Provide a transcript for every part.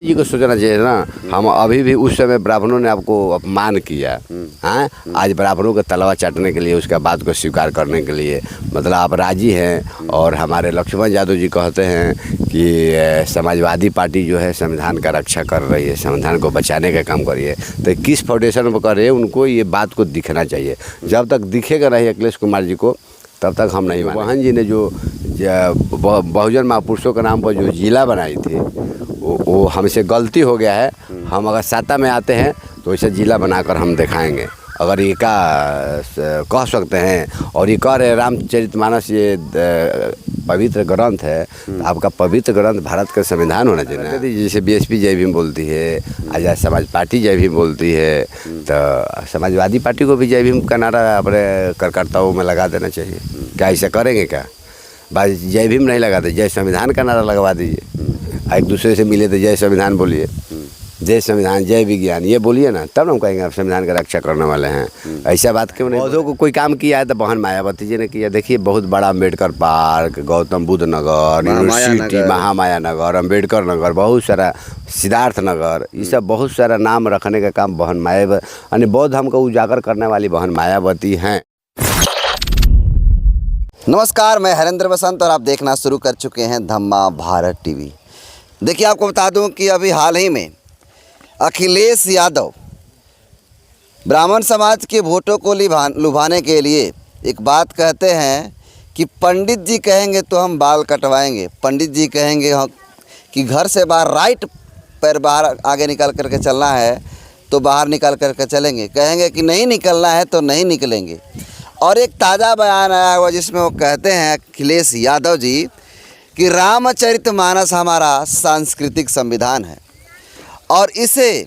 जी को सोचना चाहिए ना। हम अभी भी उस समय ब्राह्मणों ने आपको अपमान किया हैं, आज ब्राह्मणों का तलवा चाटने के लिए, उसका बात को स्वीकार करने के लिए मतलब आप राजी हैं। और हमारे लक्ष्मण यादव जी कहते हैं कि समाजवादी पार्टी जो है संविधान का रक्षा कर रही है, संविधान को बचाने का काम कर रही है। तो किस फाउंडेशन पर कर रहे हैं, उनको ये बात को दिखना चाहिए। जब तक दिखेगा नहीं अखिलेश कुमार जी को तब तक हम नहीं मानेंगे। बहन जी ने जो बहुजन महापुरुषों के नाम पर जो जिला बनाई थी वो हमसे गलती हो गया है। हम अगर सत्ता में आते हैं तो इसे जिला बनाकर हम दिखाएंगे। अगर ये का कह सकते हैं और ये कह रहे रामचरितमानस ये पवित्र ग्रंथ है, तो आपका पवित्र ग्रंथ भारत का संविधान होना चाहिए। जैसे बीएसपी जय भीम बोलती है, आज़ाद समाज पार्टी जय भीम बोलती है, तो समाजवादी पार्टी को भी जय भीम का नारा अपने कार्यकर्ताओं में लगा देना चाहिए। क्या ऐसा करेंगे क्या? बस जय भीम नहीं लगाते, जय संविधान का नारा लगवा दीजिए। एक दूसरे से मिले तो जय संविधान बोलिए, जय संविधान जय विज्ञान ये बोलिए ना, तब हम कहेंगे आप संविधान का रक्षा करने वाले हैं। ऐसा बात क्यों नहीं? पौधों को कोई काम किया है तो बहन मायावती जी ने किया। देखिए बहुत बड़ा अम्बेडकर पार्क, गौतम बुद्ध नगर, यूनिवर्सिटी, महामाया नगर, अम्बेडकर नगर, बहुत सारा सिद्धार्थ नगर, ये सब बहुत सारा नाम रखने का काम बहन मायावती यानी बौद्ध धर्म को उजागर करने वाली बहन मायावती हैं। नमस्कार, मैं हरेंद्र बसंत और आप देखना शुरू कर चुके हैं धम्मा भारत टीवी। देखिए आपको बता दूं कि अभी हाल ही में अखिलेश यादव ब्राह्मण समाज के वोटों को लुभाने के लिए एक बात कहते हैं कि पंडित जी कहेंगे तो हम बाल कटवाएंगे, पंडित जी कहेंगे कि घर से बाहर राइट पैर बाहर आगे निकल करके चलना है तो बाहर निकल करके चलेंगे, कहेंगे कि नहीं निकलना है तो नहीं निकलेंगे। और एक ताज़ा बयान आया हुआ जिसमें वो कहते हैं अखिलेश यादव जी कि रामचरितमानस हमारा सांस्कृतिक संविधान है। और इसे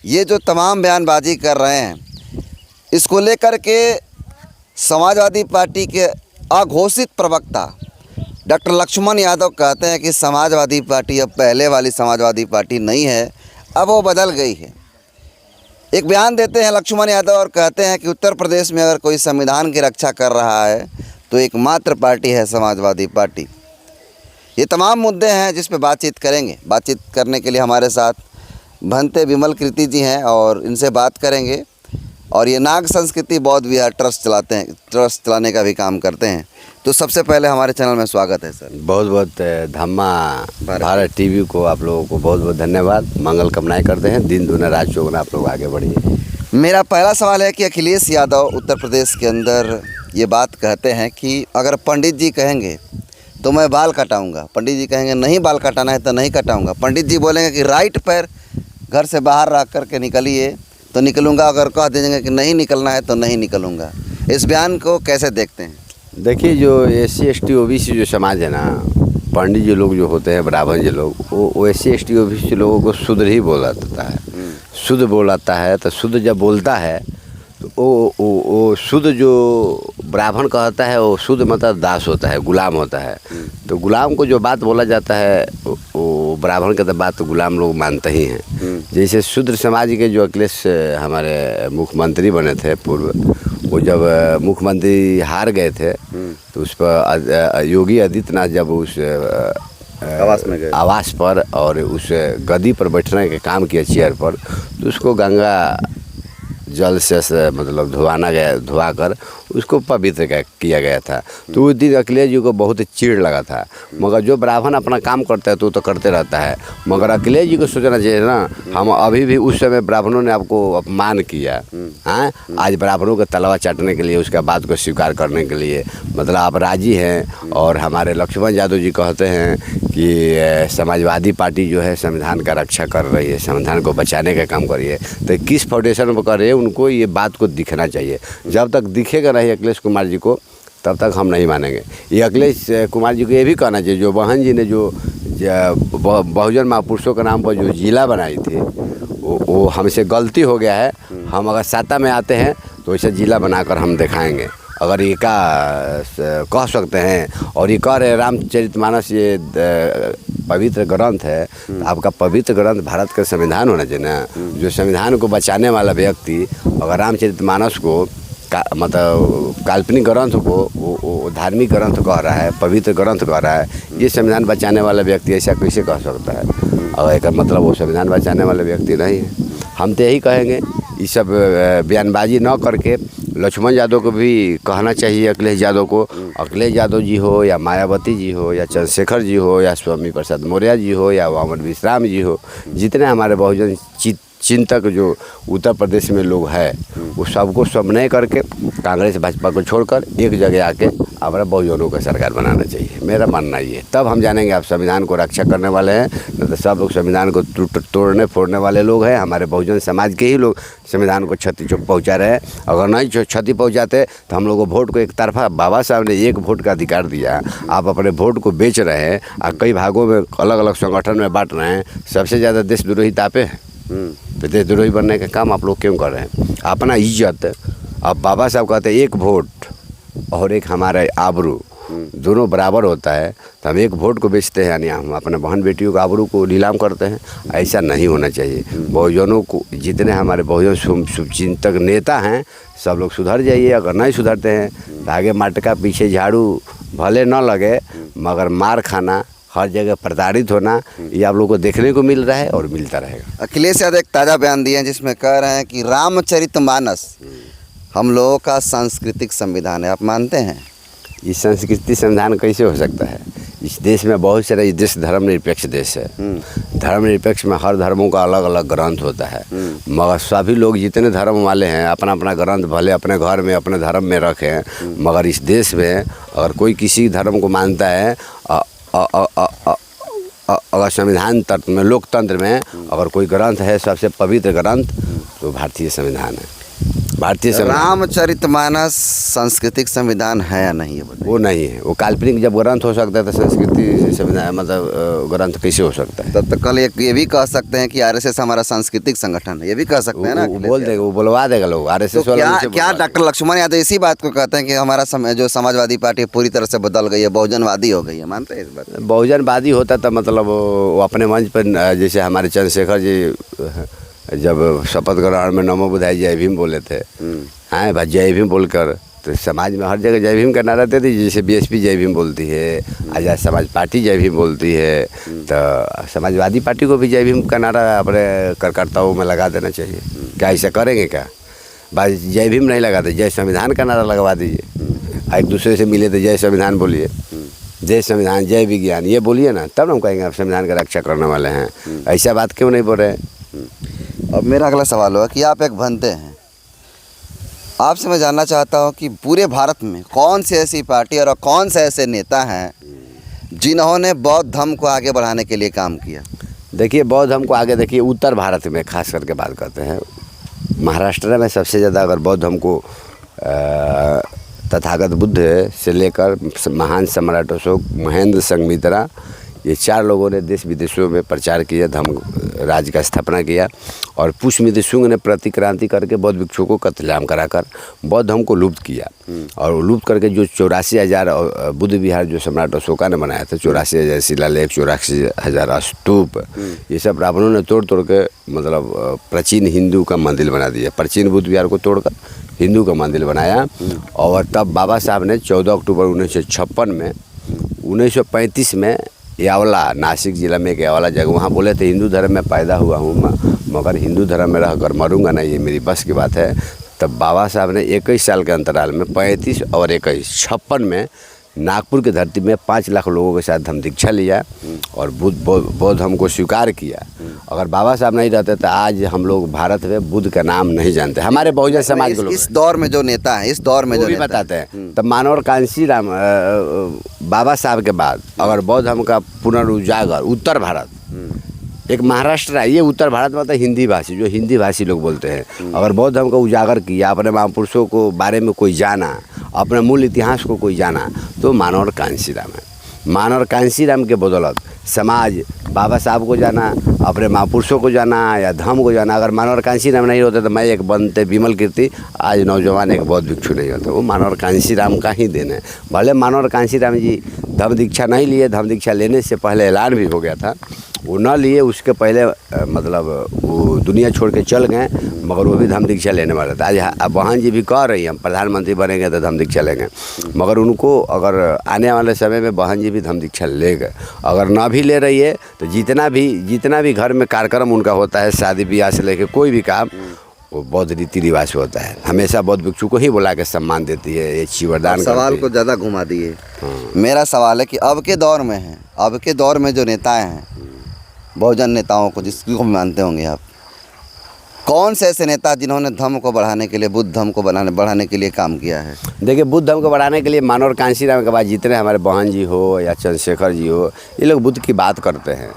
ये जो तमाम बयानबाजी कर रहे हैं, इसको लेकर के समाजवादी पार्टी के अघोषित प्रवक्ता डॉक्टर लक्ष्मण यादव कहते हैं कि समाजवादी पार्टी अब पहले वाली समाजवादी पार्टी नहीं है, अब वो बदल गई है। एक बयान देते हैं लक्ष्मण यादव और कहते हैं कि उत्तर प्रदेश में अगर कोई संविधान की रक्षा कर रहा है तो एकमात्र पार्टी है समाजवादी पार्टी। ये तमाम मुद्दे हैं जिस पे बातचीत करेंगे। बातचीत करने के लिए हमारे साथ भंते विमल कीर्ति जी हैं और इनसे बात करेंगे। और ये नाग संस्कृति बौद्ध विहार ट्रस्ट चलाते हैं, ट्रस्ट चलाने का भी काम करते हैं। तो सबसे पहले हमारे चैनल में स्वागत है सर। बहुत बहुत धम्मा भारत टीवी को आप लोगों को बहुत बहुत धन्यवाद, मंगल कामनाएं करते हैं। दिन दुना रात चौगुना आप लोग आगे बढ़िए। मेरा पहला सवाल है कि अखिलेश यादव उत्तर प्रदेश के अंदर ये बात कहते हैं कि अगर पंडित जी कहेंगे तो मैं बाल कटाऊंगा, पंडित जी कहेंगे नहीं बाल कटाना है तो नहीं कटाऊंगा, पंडित जी बोलेंगे कि राइट पैर घर से बाहर रख करके निकलिए तो निकलूंगा, अगर कह देंगे कि नहीं निकलना है तो नहीं निकलूंगा। इस बयान को कैसे देखते हैं? देखिए जो SC ST OBC जो समाज है ना, पंडित जी लोग जो होते हैं, ब्राह्मण जी लोग, वो SC ST OBC लोगों को शुद्ध ही बोलाता है। शुद्ध बोलाता है तो शुद्ध जब बोलता है तो वो शुद्ध जो ब्राह्मण कहता है वो शुद्ध मतलब दास होता है, गुलाम होता है। तो गुलाम को जो बात बोला जाता है वो ब्राह्मण के तो बात तो गुलाम लोग मानते ही हैं। जैसे शूद्र समाज के जो अखिलेश हमारे मुख्यमंत्री बने थे पूर्व, वो जब मुख्यमंत्री हार गए थे तो उस पर योगी आदित्यनाथ जब उस आवास पर और उस गद्दी पर बैठने का काम किया, चेयर पर, तो उसको गंगा जल से मतलब धुआ कर उसको पवित्र किया गया था। तो उस दिन अखिलेश जी को बहुत चिढ़ लगा था। मगर जो ब्राह्मण अपना काम करता है तो करते रहता है। मगर अखिलेश जी को सोचना चाहिए ना। हम अभी भी उस समय ब्राह्मणों ने आपको अपमान किया हैं, आज ब्राह्मणों का तलवा चाटने के लिए, उसका बात को स्वीकार करने के लिए मतलब आप राजी हैं। और हमारे लक्ष्मण यादव जी कहते हैं कि समाजवादी पार्टी जो है संविधान का रक्षा कर रही है, संविधान को बचाने का काम कर रही है। तो किस फाउंडेशन पर कर रहे हैं, उनको ये बात को दिखना चाहिए। जब तक दिखेगा नहीं अखिलेश कुमार जी को तब तक हम नहीं मानेंगे। ये अखिलेश कुमार जी को ये भी कहना चाहिए, जो बहन जी ने जो बहुजन महापुरुषों के नाम पर जो जिला बनाई थी वो हमसे गलती हो गया है। हम अगर सत्ता में आते हैं तो इसे जिला बनाकर हम दिखाएंगे। अगर ये का कह सकते हैं और ये कह रहे रामचरितमानस ये पवित्र ग्रंथ है, तो आपका पवित्र ग्रंथ भारत का संविधान होना चाहिए ना। जो संविधान को बचाने वाला व्यक्ति अगर रामचरितमानस को मतलब काल्पनिक ग्रंथ को वो धार्मिक ग्रंथ कह रहा है, पवित्र ग्रंथ कह रहा है। ये संविधान बचाने वाला व्यक्ति ऐसा कैसे कह सकता है? और एक मतलब वो संविधान बचाने वाले व्यक्ति नहीं है। हम तो यही कहेंगे, ये सब बयानबाजी न करके लक्ष्मण यादव को भी कहना चाहिए, अखिलेश यादव को, अखिलेश यादव जी हो या मायावती जी हो या चंद्रशेखर जी हो या स्वामी प्रसाद मौर्य जी हो या वामन विश्राम जी हो, जितने हमारे बहुजन चिंतक जो उत्तर प्रदेश में लोग हैं, वो सबको समन्वय करके कांग्रेस भाजपा को छोड़कर एक जगह आके हमारा बहुजनों का सरकार बनाना चाहिए। मेरा मानना ये है, तब हम जानेंगे आप संविधान को रक्षा करने वाले हैं, नहीं तो सब लोग संविधान को तोड़ने फोड़ने वाले लोग हैं। हमारे बहुजन समाज के ही लोग संविधान को क्षति पहुँचा रहे हैं। अगर नहीं क्षति पहुँचाते तो हम लोग को वोट को एक तरफा, बाबा साहब ने एक वोट का अधिकार दिया, आप अपने वोट को बेच रहे हैं और कई भागों में अलग अलग संगठन में बांट रहे हैं। सबसे ज़्यादा देशद्रोही तापे हैं, तो देशद्रोही बनने का काम आप लोग क्यों कर रहे हैं? अपना इज्जत, अब बाबा साहब कहते हैं एक वोट और एक हमारा आबरू दोनों बराबर होता है, तो हम एक वोट को बेचते हैं, यानी हम अपने बहन बेटियों का आबरू को नीलाम करते हैं। ऐसा नहीं होना चाहिए। बहुजनों को, जितने हमारे बहुजन शुभचिंतक नेता हैं, सब लोग सुधर जाइए। अगर नहीं सुधरते हैं तो आगे मटका पीछे झाड़ू भले न लगे, मगर मार खाना, हर जगह प्रताड़ित होना, ये आप लोगों को देखने को मिल रहा है और मिलता रहेगा। अखिलेश यादव एक ताज़ा बयान दिए हैं जिसमें कह रहे हैं कि रामचरितमानस हम लोगों का सांस्कृतिक संविधान है। आप मानते हैं? ये संस्कृति संविधान कैसे हो सकता है? इस देश में बहुत सारे, इस देश धर्मनिरपेक्ष देश है। धर्मनिरपेक्ष में हर धर्मों का अलग अलग ग्रंथ होता है, मगर सभी लोग जितने धर्म वाले हैं अपना अपना ग्रंथ भले अपने घर में अपने धर्म में रखें, मगर इस देश में अगर कोई किसी धर्म को मानता है, अगर संविधान तत्व में, लोकतंत्र में अगर कोई ग्रंथ है सबसे पवित्र ग्रंथ, तो भारतीय संविधान है। भारतीय रामचरितमानस सांस्कृतिक संविधान है या नहीं? वो नहीं है, वो काल्पनिक जब ग्रंथ हो सकता है तो संस्कृति संविधान मतलब ग्रंथ कैसे हो सकता है? तब तो कल ये भी कह सकते हैं कि आरएसएस हमारा सांस्कृतिक संगठन है, ये भी कह सकते हैं ना। वो बोल देगा, वो बुलवा देगा लोग आरएसएस तो क्या डॉक्टर लक्ष्मण यादव इसी बात को कहते हैं कि हमारा जो समाजवादी पार्टी पूरी तरह से बदल गई है, बहुजनवादी हो गई है? मानते हैं इस बात? बहुजनवादी होता तो मतलब वो अपने मंच पर, जैसे हमारे चंद्रशेखर जी जब शपथ ग्रहण में नमो बुद्धाय जय भीम बोले थे, हाँ भाई, जय भीम बोलकर तो समाज में हर जगह जय भीम का नारा देते। जैसे बीएसपी जय भीम बोलती है, आज़ाद समाज पार्टी जय भीम बोलती है, तो समाजवादी पार्टी को भी जय भीम का नारा अपने कार्यकर्ताओं में लगा देना चाहिए। क्या ऐसा करेंगे क्या? बस जय भीम नहीं लगाते, जय संविधान का नारा लगवा दीजिए। एक दूसरे से मिले तो जय संविधान बोलिए, जय संविधान, जय विज्ञान, ये बोलिए ना, तब हम कहेंगे आप संविधान का रक्षा करने वाले हैं। ऐसा बात क्यों नहीं बोल रहे हैं? अब मेरा अगला सवाल हुआ कि आप एक बनते हैं, आपसे मैं जानना चाहता हूं कि पूरे भारत में कौन सी ऐसी पार्टी और कौन से ऐसे नेता हैं जिन्होंने बौद्ध धर्म को आगे बढ़ाने के लिए काम किया? देखिए, बौद्ध धर्म को आगे, देखिए उत्तर भारत में खास करके बात करते हैं, महाराष्ट्र में सबसे ज़्यादा अगर बौद्ध धर्म को तथागत बुद्ध से लेकर महान सम्राट अशोक, महेंद्र संघमित्रा, ये चार लोगों ने देश विदेशों में प्रचार किया, धर्म राज का स्थापना किया। और पुष्यमित्र शुंग ने प्रतिक्रांति करके बौद्ध भिक्षुओं को कत्लेआम कराकर बौद्ध धर्म को लुप्त किया। और लुप्त करके जो 84,000 बुद्ध विहार जो सम्राट अशोका ने बनाया था, 84,000 शिलालेख, 84,000 स्तूप, ये सब रावणों ने तोड़ तोड़ के मतलब प्राचीन हिंदू का मंदिर बना दिया। प्राचीन बुद्ध विहार को तोड़कर हिंदू का मंदिर बनाया। और तब बाबा साहब ने 14 अक्टूबर 1956 में, 1935 में यावला, नासिक जिला में एक यावला जगह, वहाँ बोले थे हिंदू धर्म में पैदा हुआ हूँ मगर हिंदू धर्म में रहकर मरूंगा नहीं, ये मेरी बस की बात है। तब बाबा साहब ने 21 साल के अंतराल में 35 और 21 56 में नागपुर की धरती में 5 लाख लोगों के साथ धम्म दीक्षा लिया और बौद्ध धर्म को स्वीकार किया। अगर बाबा साहब नहीं रहते तो आज हम लोग भारत में बुद्ध का नाम नहीं जानते। हमारे बहुजन समाज के लोग इस दौर में जो नेता है, इस दौर में जो भी बताते हैं, तब मानव कांसी राम बाबा साहब के बाद अगर बौद्ध धर्म का पुनर्जागर उत्तर भारत, एक महाराष्ट्र है, ये उत्तर भारत में तो हिंदी भाषी, जो हिंदी भाषी लोग बोलते हैं, अगर बौद्ध धर्म का उजागर किया, अपने महापुरुषों को बारे में कोई जाना, अपने मूल इतिहास को कोई जाना, तो मानव कांसीराम है। मानव कांसीराम के बदौलत समाज बाबा साहब को जाना, अपने महापुरुषों को जाना या धर्म को जाना। अगर मानव कांसीराम नहीं होते तो मैं एक बनते विमल कीर्ति, आज नौजवान एक बौद्ध भिक्षु नहीं होता। वो मानव कांसीराम का ही देन है। भले मानव कांसीराम जी धर्म दीक्षा नहीं लिए, धर्म दीक्षा लेने से पहले ऐलान भी हो गया था वो न लिए, उसके पहले मतलब वो दुनिया छोड़ के चल गए, मगर वो भी धम्म दीक्षा लेने वाले थे। आज अब बहन जी भी कह रही हैं हम प्रधानमंत्री बनेंगे तो धम्म दीक्षा लेंगे, मगर उनको अगर आने वाले समय में बहन जी भी धम्म दीक्षा लेंगे। अगर ना भी ले रही है तो जितना भी घर में कार्यक्रम उनका होता है, शादी ब्याह से लेकर कोई भी काम, वो बौद्ध रीति रिवाज से होता है। हमेशा बौद्ध भिक्षु को ही बुला के सम्मान देती है, ये चीवरदान। सवाल को ज़्यादा घुमा दिए। मेरा सवाल है कि अब के दौर में है, अब के दौर में जो नेताएं हैं, बहुजन नेताओं को जिसको भी मानते होंगे आप, कौन से ऐसे नेता जिन्होंने धर्म को बढ़ाने के लिए, बुद्ध धर्म को बढ़ाने के लिए काम किया है? देखिए, बुद्ध धर्म को बढ़ाने के लिए मानव कांशीराम के बाद जितने हमारे बहन जी हो या चंद्रशेखर जी हो, ये लोग बुद्ध की बात करते हैं।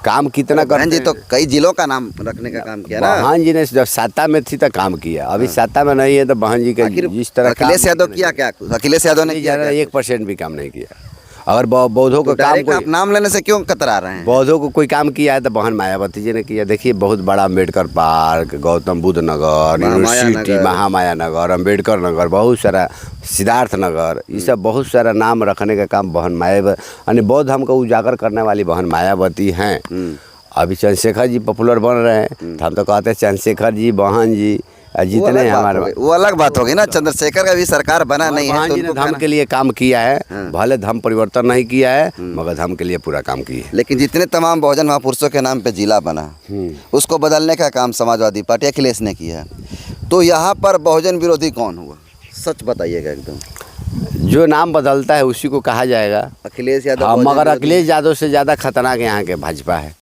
काम कितना करते बहन जी तो कई जिलों का नाम रखने का काम किया ना। बहन जी ने जब सत्ता में थी तो काम किया, अभी सत्ता में नहीं है तो बहन जी के जिस तरह अखिलेश यादव किया क्या? अखिलेश यादव ने किया 1% भी काम नहीं किया। अगर बौद्धों को काम आप नाम लेने से क्यों कतरा रहे हैं? बौद्धों को कोई काम किया है तो बहन मायावती जी ने किया। देखिए, बहुत बड़ा अम्बेडकर पार्क, गौतम बुद्ध नगर, यूनिवर्सिटी, महामाया नगर, अम्बेडकर नगर, बहुत सारा सिद्धार्थ नगर, ये सब बहुत सारा नाम रखने का काम बहन मायावती, बौद्ध धर्म को उजागर करने वाली बहन मायावती हैं। अभी चंद्रशेखर जी पॉपुलर बन रहे हैं तो हम तो कहते हैं चंद्रशेखर जी, बहन जी, जितने हमारे, वो अलग बात होगी ना। चंद्रशेखर का भी सरकार बना नहीं है, तो धर्म के लिए काम किया है। भले धर्म परिवर्तन नहीं किया है, मगर धर्म के लिए पूरा काम किया है। लेकिन जितने तमाम बहुजन महापुरुषों के नाम पे जिला बना, उसको बदलने का काम समाजवादी पार्टी अखिलेश ने किया। तो यहाँ पर बहुजन विरोधी कौन हुआ? सच बताइएगा एकदम। जो नाम बदलता है उसी को कहा जाएगा अखिलेश यादव। मगर अखिलेश यादव से ज़्यादा खतरनाक यहाँ के भाजपा है।